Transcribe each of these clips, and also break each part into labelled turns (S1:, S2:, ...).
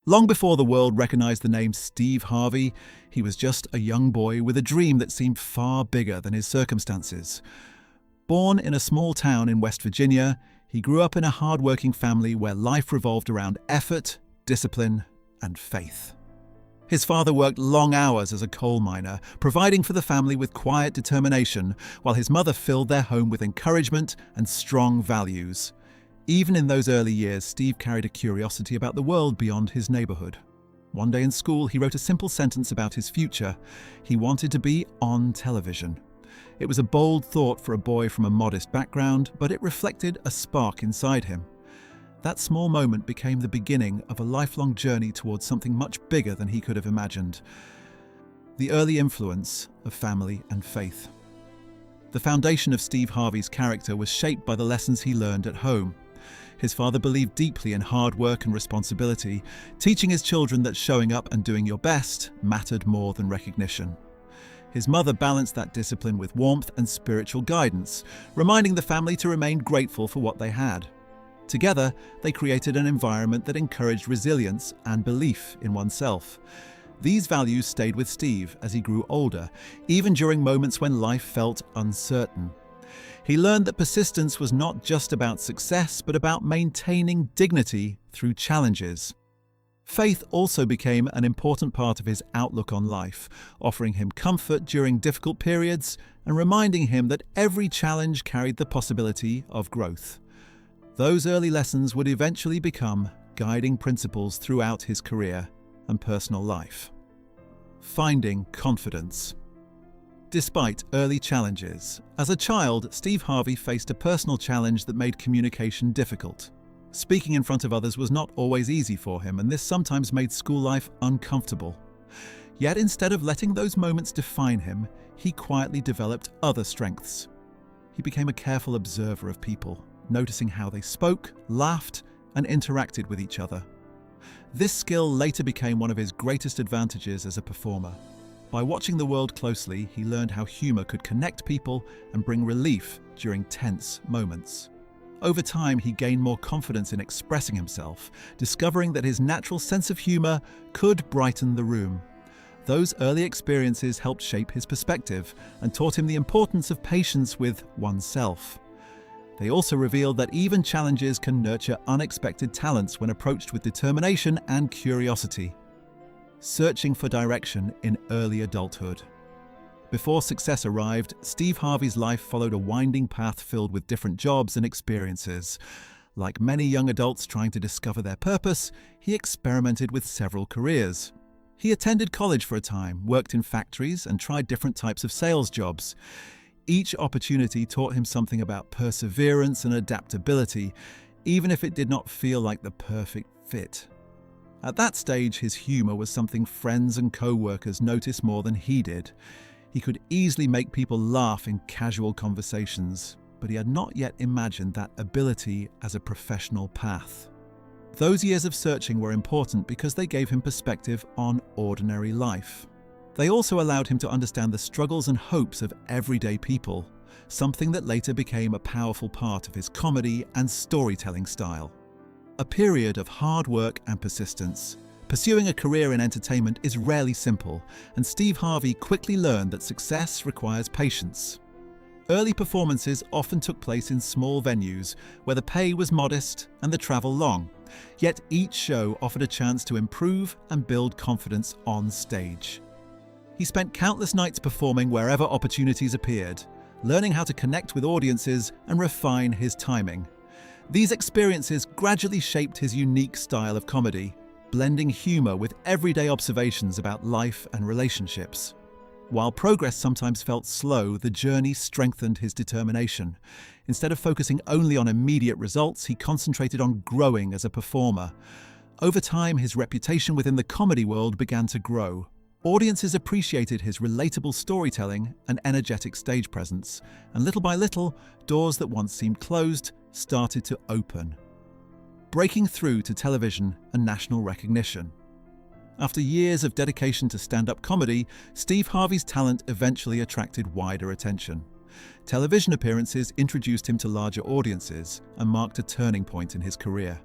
S1: Long before the world recognized the name Steve Harvey, he was just a young boy with a dream that seemed far bigger than his circumstances. Born in a small town in West Virginia, he grew up in a hard-working family where life revolved around effort, discipline, and faith. His father worked long hours as a coal miner, providing for the family with quiet determination, while his mother filled their home with encouragement and strong values. Even in those early years, Steve carried a curiosity about the world beyond his neighborhood. One day in school, he wrote a simple sentence about his future. He wanted to be on television. It was a bold thought for a boy from a modest background, but it reflected a spark inside him. That small moment became the beginning of a lifelong journey towards something much bigger than he could have imagined. The early influence of family and faith. The foundation of Steve Harvey's character was shaped by the lessons he learned at home. His father believed deeply in hard work and responsibility, teaching his children that showing up and doing your best mattered more than recognition. His mother balanced that discipline with warmth and spiritual guidance, reminding the family to remain grateful for what they had. Together, they created an environment that encouraged resilience and belief in oneself. These values stayed with Steve as he grew older, even during moments when life felt uncertain. He learned that persistence was not just about success, but about maintaining dignity through challenges. Faith also became an important part of his outlook on life, offering him comfort during difficult periods and reminding him that every challenge carried the possibility of growth. Those early lessons would eventually become guiding principles throughout his career and personal life. Finding confidence. Despite early challenges, as a child, Steve Harvey faced a personal challenge that made communication difficult. Speaking in front of others was not always easy for him, and this sometimes made school life uncomfortable. Yet instead of letting those moments define him, he quietly developed other strengths. He became a careful observer of people, noticing how they spoke, laughed, and interacted with each other. This skill later became one of his greatest advantages as a performer. By watching the world closely, he learned how humor could connect people and bring relief during tense moments. Over time, he gained more confidence in expressing himself, discovering that his natural sense of humor could brighten the room. Those early experiences helped shape his perspective and taught him the importance of patience with oneself. They also revealed that even challenges can nurture unexpected talents when approached with determination and curiosity. Searching for direction in early adulthood. Before success arrived, Steve Harvey's life followed a winding path filled with different jobs and experiences. Like many young adults trying to discover their purpose, he experimented with several careers. He attended college for a time, worked in factories, and tried different types of sales jobs. Each opportunity taught him something about perseverance and adaptability, even if it did not feel like the perfect fit. At that stage, his humor was something friends and co-workers noticed more than he did. He could easily make people laugh in casual conversations, but he had not yet imagined that ability as a professional path. Those years of searching were important because they gave him perspective on ordinary life. They also allowed him to understand the struggles and hopes of everyday people, something that later became a powerful part of his comedy and storytelling style. A period of hard work and persistence. Pursuing a career in entertainment is rarely simple, and Steve Harvey quickly learned that success requires patience. Early performances often took place in small venues where the pay was modest and the travel long, yet each show offered a chance to improve and build confidence on stage. He spent countless nights performing wherever opportunities appeared, learning how to connect with audiences and refine his timing. These experiences gradually shaped his unique style of comedy, blending humor with everyday observations about life and relationships. While progress sometimes felt slow, the journey strengthened his determination. Instead of focusing only on immediate results, he concentrated on growing as a performer. Over time, his reputation within the comedy world began to grow. Audiences appreciated his relatable storytelling and energetic stage presence, and little by little, doors that once seemed closed started to open, breaking through to television and national recognition. After years of dedication to stand-up comedy, Steve Harvey's talent eventually attracted wider attention. Television appearances introduced him to larger audiences and marked a turning point in his career.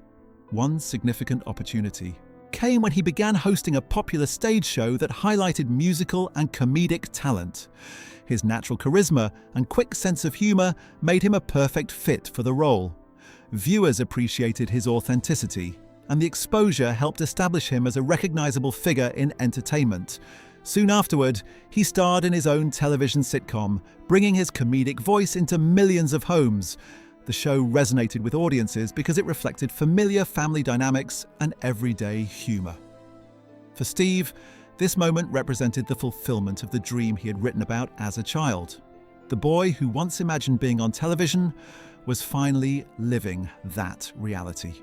S1: One significant opportunity came when he began hosting a popular stage show that highlighted musical and comedic talent. His natural charisma and quick sense of humor made him a perfect fit for the role. Viewers appreciated his authenticity, and the exposure helped establish him as a recognizable figure in entertainment. Soon afterward, he starred in his own television sitcom, bringing his comedic voice into millions of homes. The show resonated with audiences because it reflected familiar family dynamics and everyday humor. For Steve, this moment represented the fulfillment of the dream he had written about as a child. The boy who once imagined being on television was finally living that reality.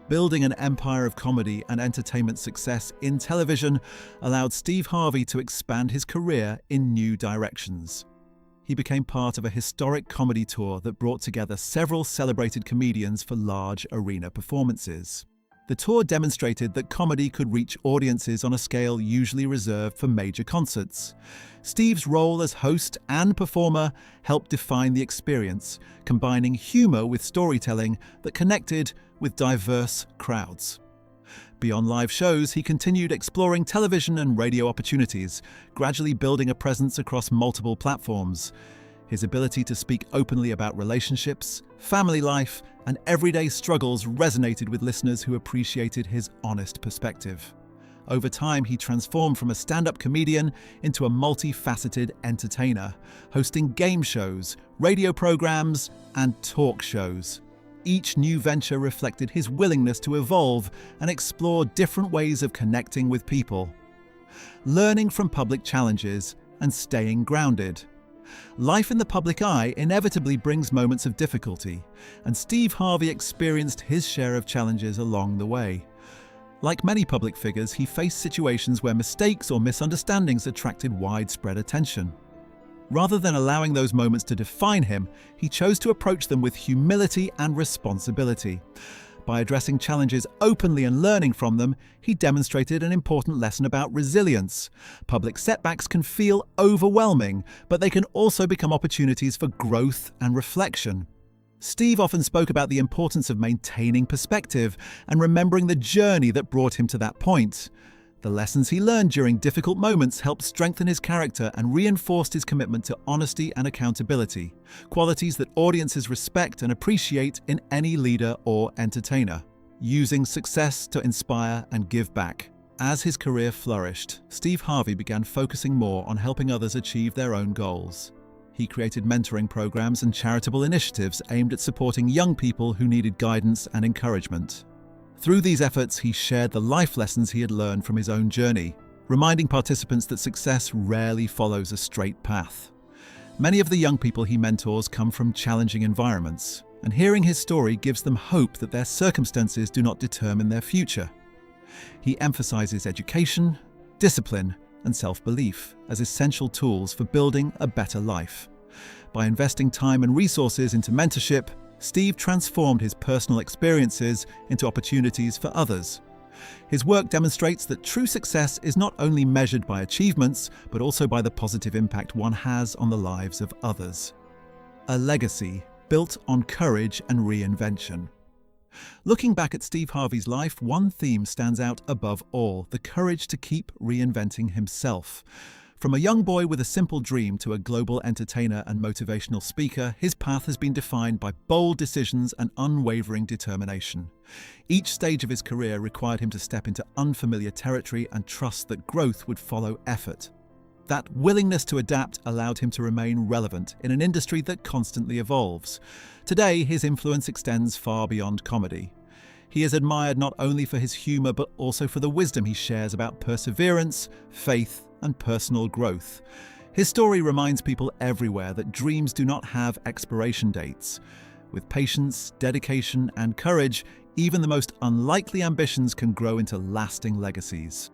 S1: Building an empire of comedy and entertainment success in television allowed Steve Harvey to expand his career in new directions. He became part of a historic comedy tour that brought together several celebrated comedians for large arena performances. The tour demonstrated that comedy could reach audiences on a scale usually reserved for major concerts. Steve's role as host and performer helped define the experience, combining humor with storytelling that connected with diverse crowds. Beyond live shows, he continued exploring television and radio opportunities, gradually building a presence across multiple platforms. His ability to speak openly about relationships, family life, and everyday struggles resonated with listeners who appreciated his honest perspective. Over time, he transformed from a stand-up comedian into a multifaceted entertainer, hosting game shows, radio programs, and talk shows. Each new venture reflected his willingness to evolve and explore different ways of connecting with people. Learning from public challenges and staying grounded. Life in the public eye inevitably brings moments of difficulty, and Steve Harvey experienced his share of challenges along the way. Like many public figures, he faced situations where mistakes or misunderstandings attracted widespread attention. Rather than allowing those moments to define him, he chose to approach them with humility and responsibility. By addressing challenges openly and learning from them, he demonstrated an important lesson about resilience. Public setbacks can feel overwhelming, but they can also become opportunities for growth and reflection. Steve often spoke about the importance of maintaining perspective and remembering the journey that brought him to that point. The lessons he learned during difficult moments helped strengthen his character and reinforced his commitment to honesty and accountability, qualities that audiences respect and appreciate in any leader or entertainer. Using success to inspire and give back. As his career flourished, Steve Harvey began focusing more on helping others achieve their own goals. He created mentoring programs and charitable initiatives aimed at supporting young people who needed guidance and encouragement. Through these efforts, he shared the life lessons he had learned from his own journey, reminding participants that success rarely follows a straight path. Many of the young people he mentors come from challenging environments, and hearing his story gives them hope that their circumstances do not determine their future. He emphasizes education, discipline, and self-belief as essential tools for building a better life. By investing time and resources into mentorship, Steve transformed his personal experiences into opportunities for others. His work demonstrates that true success is not only measured by achievements, but also by the positive impact one has on the lives of others. A legacy built on courage and reinvention. Looking back at Steve Harvey's life, one theme stands out above all: the courage to keep reinventing himself. From a young boy with a simple dream to a global entertainer and motivational speaker, his path has been defined by bold decisions and unwavering determination. Each stage of his career required him to step into unfamiliar territory and trust that growth would follow effort. That willingness to adapt allowed him to remain relevant in an industry that constantly evolves. Today, his influence extends far beyond comedy. He is admired not only for his humor, but also for the wisdom he shares about perseverance, faith, and personal growth. His story reminds people everywhere that dreams do not have expiration dates. With patience, dedication, and courage, even the most unlikely ambitions can grow into lasting legacies.